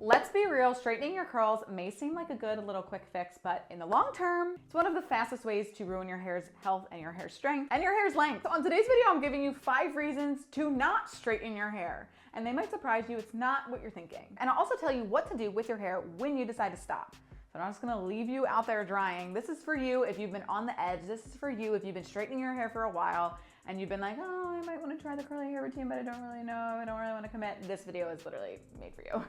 Let's be real, straightening your curls may seem like a good little quick fix, but in the long term, it's one of the fastest ways to ruin your hair's health and your hair's strength and your hair's length. So on today's video, I'm giving you 5 reasons to not straighten your hair. And they might surprise you, it's not what you're thinking. And I'll also tell you what to do with your hair when you decide to stop. So I'm not just gonna leave you out there drying. This is for you if you've been on the edge. This is for you if you've been straightening your hair for a while and you've been like, oh, I might wanna try the curly hair routine, but I don't really know, I don't really wanna commit. This video is literally made for you.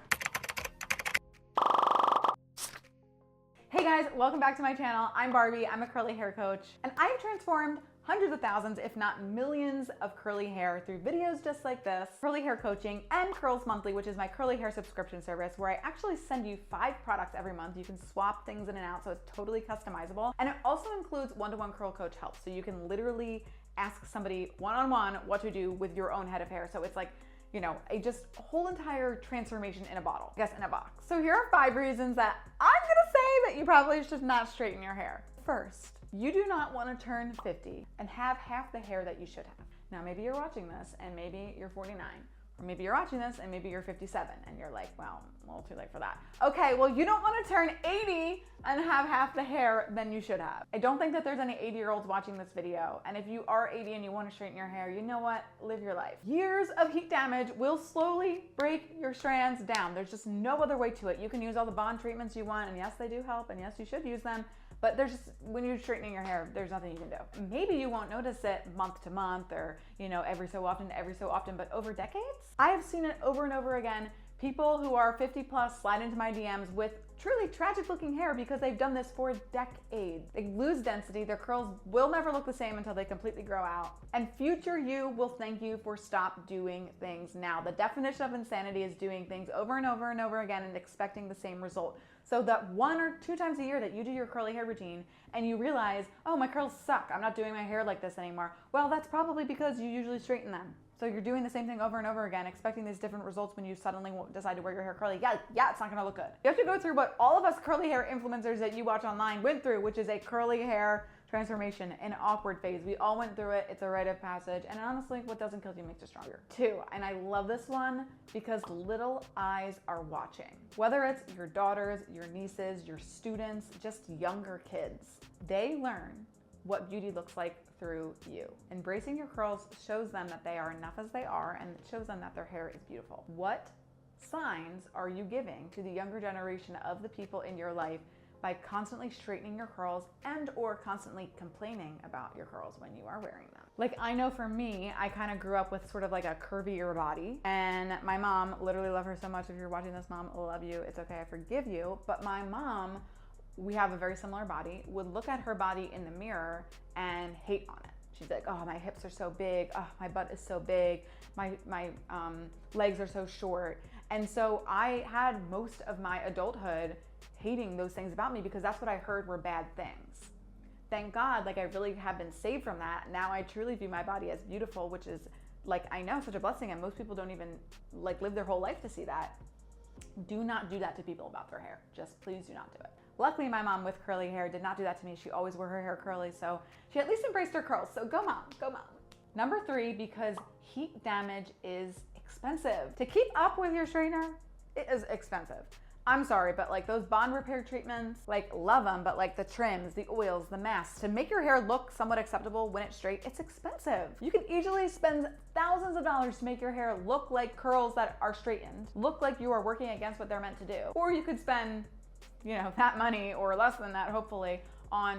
Hey guys, welcome back to my channel. I'm Barbie, I'm a curly hair coach, and I've transformed hundreds of thousands, if not millions of curly hair through videos just like this, curly hair coaching, and Curls Monthly, which is my curly hair subscription service where I actually send you 5 products every month. You can swap things in and out, so it's totally customizable. And it also includes one-to-one curl coach help. So you can literally ask somebody one-on-one what to do with your own head of hair. So it's like, you know, a whole entire transformation in a bottle, I guess in a box. So here are 5 reasons that I'm gonna say that you probably should not straighten your hair. First, you do not want to turn 50 and have half the hair that you should have. Now, maybe you're watching this and maybe you're 49, or maybe you're watching this and maybe you're 57 and you're like, well, a little too late for that. Okay, well, you don't want to turn 80 and have half the hair than you should have. I don't think that there's any 80-year-olds watching this video. And if you are 80 and you want to straighten your hair, you know what? Live your life. Years of heat damage will slowly break your strands down. There's just no other way to it. You can use all the bond treatments you want, and yes, they do help, and yes, you should use them. But there's just, when you're straightening your hair, there's nothing you can do. Maybe you won't notice it month to month or, you know, every so often, but over decades, I have seen it over and over again. People who are 50 plus slide into my DMs with truly tragic looking hair because they've done this for decades. They lose density, their curls will never look the same until they completely grow out. And future you will thank you for stop doing things now. The definition of insanity is doing things over and over and over again and expecting the same result. So that 1 or 2 times a year that you do your curly hair routine and you realize, oh, my curls suck, I'm not doing my hair like this anymore. Well, that's probably because you usually straighten them. So you're doing the same thing over and over again, expecting these different results when you suddenly decide to wear your hair curly. Yeah, it's not gonna look good. You have to go through what all of us curly hair influencers that you watch online went through, which is a curly hair transformation, an awkward phase. We all went through it. It's a rite of passage. And honestly, what doesn't kill you makes you stronger. 2, and I love this one because little eyes are watching. Whether it's your daughters, your nieces, your students, just younger kids, they learn what beauty looks like through you. Embracing your curls shows them that they are enough as they are, and it shows them that their hair is beautiful. What signs are you giving to the younger generation of the people in your life by constantly straightening your curls and or constantly complaining about your curls when you are wearing them? Like, I know for me, I kind of grew up with sort of like a curvier body, and my mom, literally love her so much. If you're watching this, Mom, I love you. It's okay, I forgive you. But my mom, we have a very similar body, would look at her body in the mirror and hate on it. She's like, oh, my hips are so big. Oh, my butt is so big. My legs are so short. And so I had most of my adulthood hating those things about me because that's what I heard were bad things. Thank God, like, I really have been saved from that. Now I truly view my body as beautiful, which is, like, I know, such a blessing, and most people don't even like live their whole life to see that. Do not do that to people about their hair. Just please do not do it. Luckily, my mom with curly hair did not do that to me. She always wore her hair curly, so she at least embraced her curls. So go mom, go mom. Number 3, because heat damage is expensive. To keep up with your straightener, it is expensive. I'm sorry, but like those bond repair treatments, like, love them, but like the trims, the oils, the masks, to make your hair look somewhat acceptable when it's straight, it's expensive. You can easily spend thousands of dollars to make your hair look like curls that are straightened, look like you are working against what they're meant to do. Or you could spend, you know, that money or less than that, hopefully, on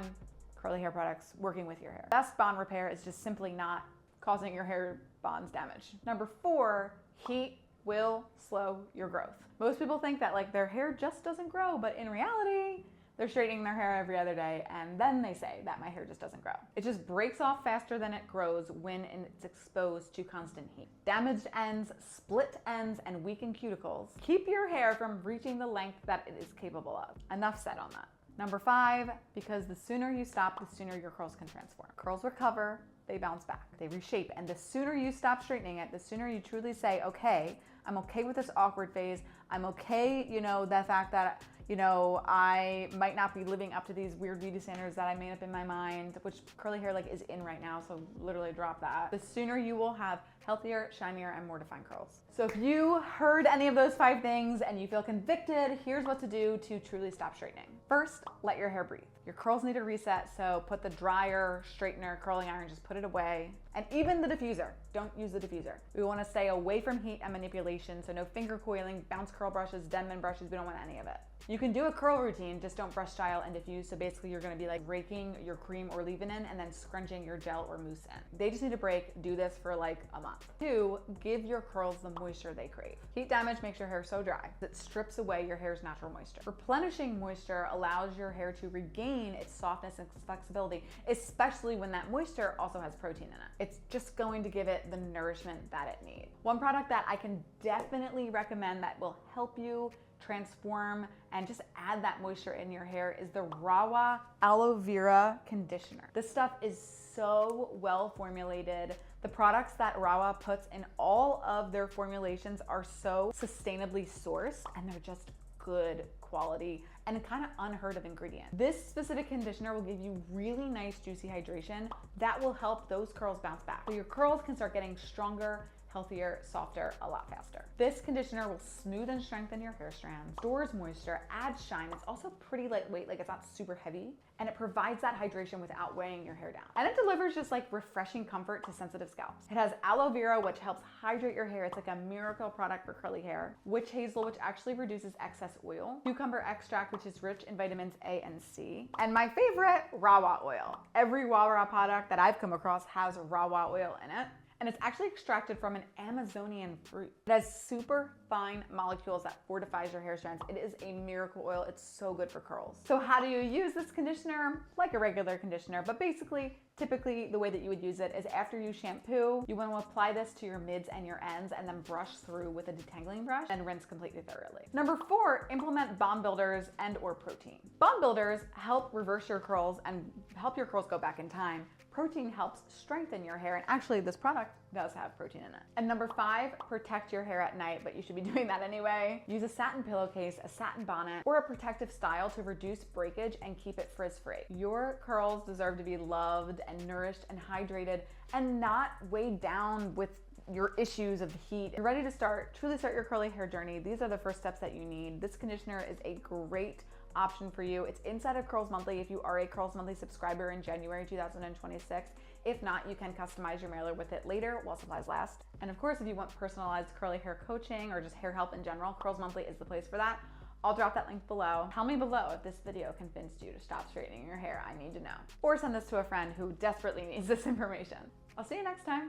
curly hair products working with your hair. Best bond repair is just simply not causing your hair bonds damage. Number 4, heat will slow your growth. Most people think that like their hair just doesn't grow, but in reality, they're straightening their hair every other day, and then they say that my hair just doesn't grow. It just breaks off faster than it grows when it's exposed to constant heat. Damaged ends, split ends, and weakened cuticles keep your hair from reaching the length that it is capable of. Enough said on that. Number 5, because the sooner you stop, the sooner your curls can transform. Curls recover, they bounce back, they reshape, and the sooner you stop straightening it, the sooner you truly say, okay, I'm okay with this awkward phase. I'm okay, you know, the fact that, you know, I might not be living up to these weird beauty standards that I made up in my mind, which curly hair like is in right now, so literally drop that. The sooner you will have healthier, shinier, and more defined curls. So if you heard any of those 5 things and you feel convicted, here's what to do to truly stop straightening. First, let your hair breathe. Your curls need a reset, so put the dryer, straightener, curling iron, just put it away. And even the diffuser, don't use the diffuser. We wanna stay away from heat and manipulation, so no finger coiling, bounce curl brushes, Denman brushes, we don't want any of it. You can do a curl routine, just don't brush, style, and diffuse. So basically you're gonna be like raking your cream or leave-in in and then scrunching your gel or mousse in. They just need a break. Do this for like a month. 2, give your curls the moisture they crave. Heat damage makes your hair so dry that it strips away your hair's natural moisture. Replenishing moisture allows your hair to regain its softness and flexibility, especially when that moisture also has protein in it. It's just going to give it the nourishment that it needs. One product that I can definitely recommend that will help you transform and just add that moisture in your hair is the Rahua Aloe Vera conditioner. This stuff is so well formulated. The products that Rahua puts in all of their formulations are so sustainably sourced, and they're just good quality and kind of unheard of ingredient. This specific conditioner will give you really nice juicy hydration that will help those curls bounce back. So your curls can start getting stronger, healthier, softer, a lot faster. This conditioner will smooth and strengthen your hair strands, stores moisture, adds shine. It's also pretty lightweight, like it's not super heavy, and it provides that hydration without weighing your hair down. And it delivers just like refreshing comfort to sensitive scalps. It has aloe vera, which helps hydrate your hair. It's like a miracle product for curly hair. Witch hazel, which actually reduces excess oil. Cucumber extract, which is rich in vitamins A and C. And my favorite, Rahua oil. Every Rahua product that I've come across has Rahua oil in it. And it's actually extracted from an Amazonian fruit. It has super fine molecules that fortifies your hair strands. It is a miracle oil. It's so good for curls. So how do you use this conditioner? Like a regular conditioner, but basically, typically the way that you would use it is after you shampoo, you want to apply this to your mids and your ends and then brush through with a detangling brush and rinse completely thoroughly. Number 4, implement bond builders and or protein. Bond builders help reverse your curls and help your curls go back in time. Protein helps strengthen your hair, and actually this product does have protein in it. And number 5, protect your hair at night, but you should be doing that anyway. Use a satin pillowcase, a satin bonnet, or a protective style to reduce breakage and keep it frizz-free. Your curls deserve to be loved and nourished and hydrated and not weighed down with your issues of heat. You're ready to truly start your curly hair journey. These are the first steps that you need. This conditioner is a great option for you. It's inside of Curls Monthly if you are a Curls Monthly subscriber in January 2026. If not, you can customize your mailer with it later while supplies last. And of course, if you want personalized curly hair coaching or just hair help in general, Curls Monthly is the place for that. I'll drop that link below. Tell me below if this video convinced you to stop straightening your hair. I need to know. Or send this to a friend who desperately needs this information. I'll see you next time.